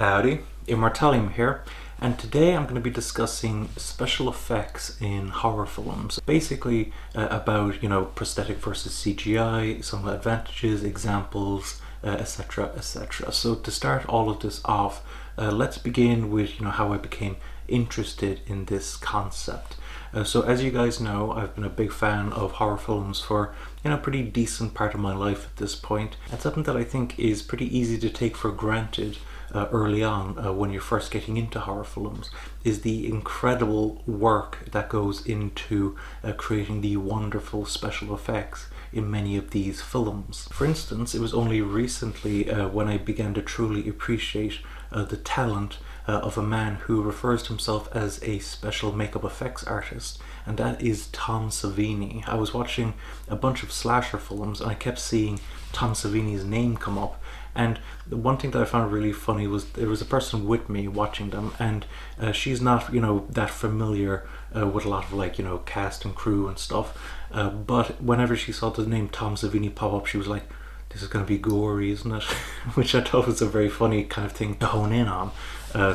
Howdy, Immortalium here, and today I'm going to be discussing special effects in horror films. Basically about, prosthetic versus CGI, some advantages, examples, etc, etc. So to start all of this off, let's begin with, how I became interested in this concept. So as you guys know, I've been a big fan of horror films for, a pretty decent part of my life at this point. And something that I think is pretty easy to take for granted early on when you're first getting into horror films is the incredible work that goes into creating the wonderful special effects in many of these films. For instance, it was only recently when I began to truly appreciate the talent of a man who refers to himself as a special makeup effects artist, and that is Tom Savini. I was watching a bunch of slasher films and I kept seeing Tom Savini's name come up, and the one thing that I found really funny was there was a person with me watching them, and she's not that familiar with a lot of cast and crew and stuff, but whenever she saw the name Tom Savini pop up, she was like, this is going to be gory, isn't it? Which I thought was a very funny kind of thing to hone in on.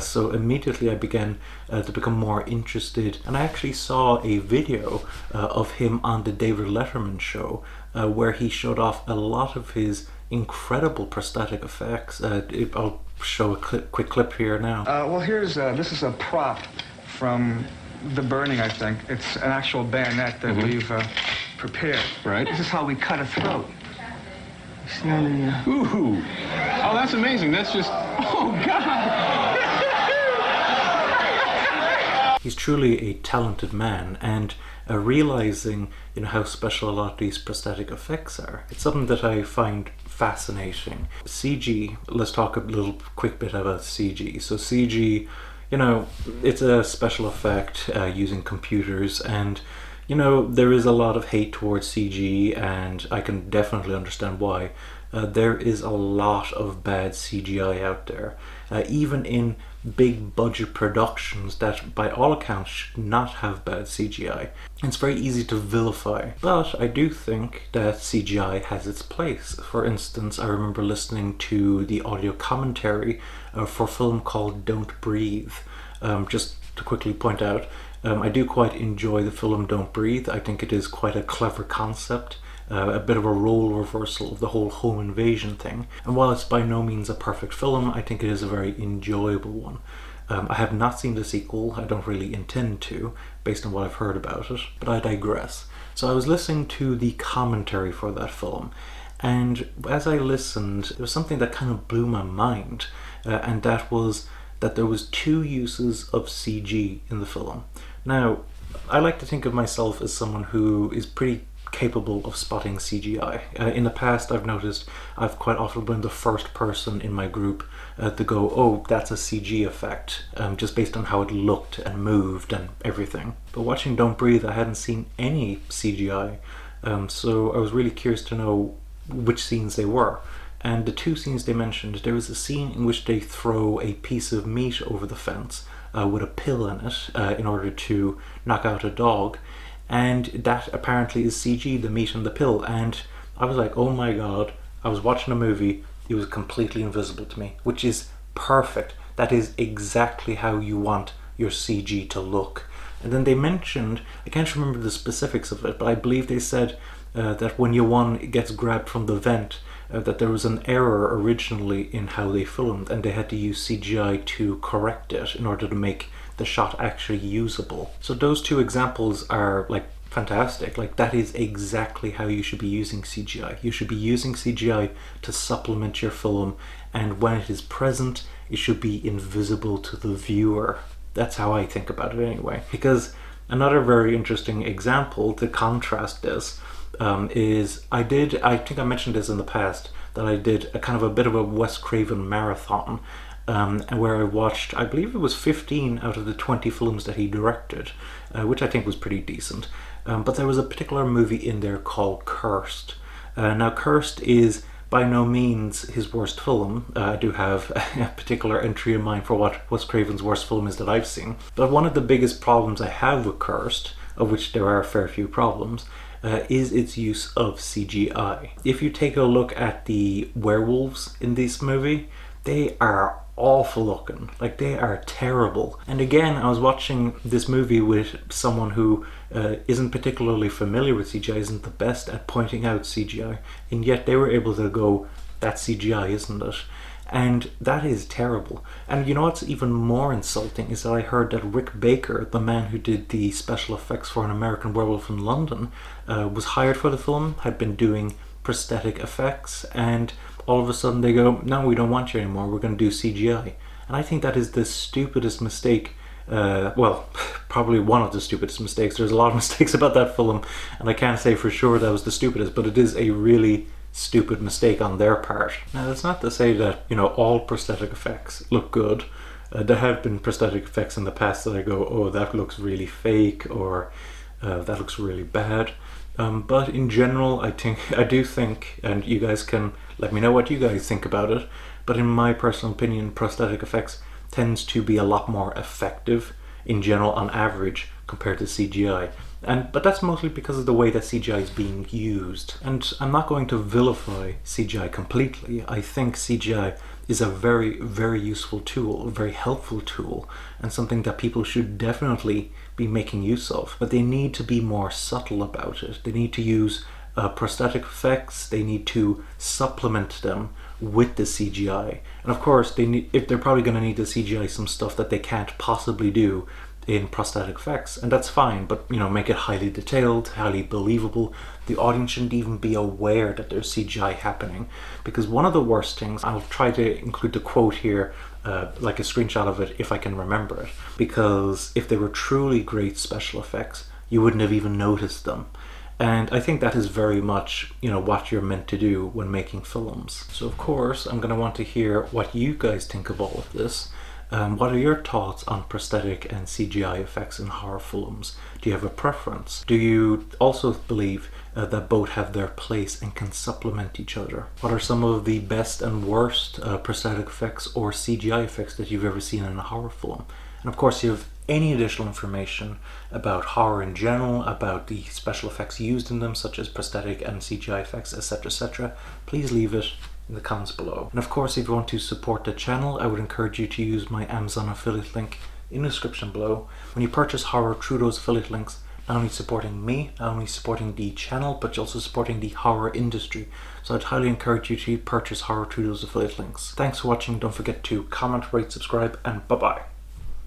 So immediately I began to become more interested, and I actually saw a video of him on the David Letterman show where he showed off a lot of his incredible prosthetic effects. I'll show a quick clip here now. Well, this is a prop from The Burning, I think. It's an actual bayonet that we've prepared. Right. This is how we cut a throat. See on the, Ooh. Oh, that's amazing. That's just, oh, God. He's truly a talented man, and realizing how special a lot of these prosthetic effects are, it's something that I find fascinating. CG, let's talk a little quick bit about CG. So CG, it's a special effect using computers, and there is a lot of hate towards CG, and I can definitely understand why. There is a lot of bad CGI out there, even in big budget productions that by all accounts should not have bad CGI. It's very easy to vilify, but I do think that CGI has its place. For instance, I remember listening to the audio commentary for a film called Don't Breathe. Just to quickly point out, I do quite enjoy the film Don't Breathe. I think it is quite a clever concept, a bit of a role reversal of the whole home invasion thing. And while it's by no means a perfect film, I think it is a very enjoyable one. I have not seen the sequel. I don't really intend to, based on what I've heard about it, but I digress. So I was listening to the commentary for that film, and as I listened, there was something that kind of blew my mind, and that was that there was two uses of CG in the film. Now, I like to think of myself as someone who is pretty capable of spotting CGI. In the past, I've noticed I've quite often been the first person in my group to go, oh, that's a CG effect, just based on how it looked and moved and everything. But watching Don't Breathe, I hadn't seen any CGI, so I was really curious to know which scenes they were. And the two scenes they mentioned, there was a scene in which they throw a piece of meat over the fence with a pill in it in order to knock out a dog, and that apparently is CG, the meat and the pill. And I was like, oh my god, I was watching a movie, it was completely invisible to me, which is perfect. That is exactly how you want your CG to look. And then they mentioned, I can't remember the specifics of it, but I believe they said that when Yawan gets grabbed from the vent, that there was an error originally in how they filmed, and they had to use CGI to correct it in order to make the shot actually usable. So those two examples are fantastic. That is exactly how you should be using CGI. You should be using CGI to supplement your film, and when it is present, it should be invisible to the viewer. That's how I think about it anyway. Because another very interesting example to contrast this is I think I mentioned this in the past, that I did a kind of a bit of a Wes Craven marathon, where I watched, I believe it was 15 out of the 20 films that he directed, which I think was pretty decent. But there was a particular movie in there called Cursed. Now Cursed is by no means his worst film. I do have a particular entry in mind for what Wes Craven's worst film is that I've seen. But one of the biggest problems I have with Cursed, of which there are a fair few problems, is its use of CGI. If you take a look at the werewolves in this movie, they are awful looking. Like, they are terrible. And again, I was watching this movie with someone who isn't particularly familiar with CGI, isn't the best at pointing out CGI, and yet they were able to go, that's CGI, isn't it? And that is terrible. And you know what's even more insulting is that I heard that Rick Baker, the man who did the special effects for An American Werewolf in London, was hired for the film, had been doing prosthetic effects, and all of a sudden they go, no, we don't want you anymore, we're going to do CGI. And I think that is the stupidest mistake. Well, probably one of the stupidest mistakes. There's a lot of mistakes about that film, and I can't say for sure that was the stupidest, but it is a really stupid mistake on their part. Now, that's not to say that, you know, all prosthetic effects look good. There have been prosthetic effects in the past that I go, oh, that looks really fake, or that looks really bad. But in general, I do think, and you guys can let me know what you guys think about it, but in my personal opinion, prosthetic effects tends to be a lot more effective in general on average compared to CGI. But that's mostly because of the way that CGI is being used. And I'm not going to vilify CGI completely. I think CGI is a very, very useful tool, a very helpful tool, and something that people should definitely be making use of. But they need to be more subtle about it. They need to use prosthetic effects. They need to supplement them with the CGI. And of course, if they're probably going to need to CGI some stuff that they can't possibly do in prosthetic effects, and that's fine, but you know, make it highly detailed, highly believable. The audience shouldn't even be aware that there's CGI happening, because one of the worst things, I'll try to include the quote here, like a screenshot of it if I can remember it, because if they were truly great special effects, you wouldn't have even noticed them. And I think that is very much, you know, what you're meant to do when making films. So of course, I'm going to want to hear what you guys think of all of this. What are your thoughts on prosthetic and CGI effects in horror films? Do you have a preference? Do you also believe that both have their place and can supplement each other? What are some of the best and worst prosthetic effects or CGI effects that you've ever seen in a horror film? And of course, if you have any additional information about horror in general, about the special effects used in them, such as prosthetic and CGI effects, etc., please leave it in the comments below. And of course, if you want to support the channel, I would encourage you to use my Amazon affiliate link in the description below. When you purchase horror through those affiliate links, not only supporting me, not only supporting the channel, but you're also supporting the horror industry. So I'd highly encourage you to purchase horror through those affiliate links. Thanks for watching. Don't forget to comment, rate, subscribe, and bye-bye.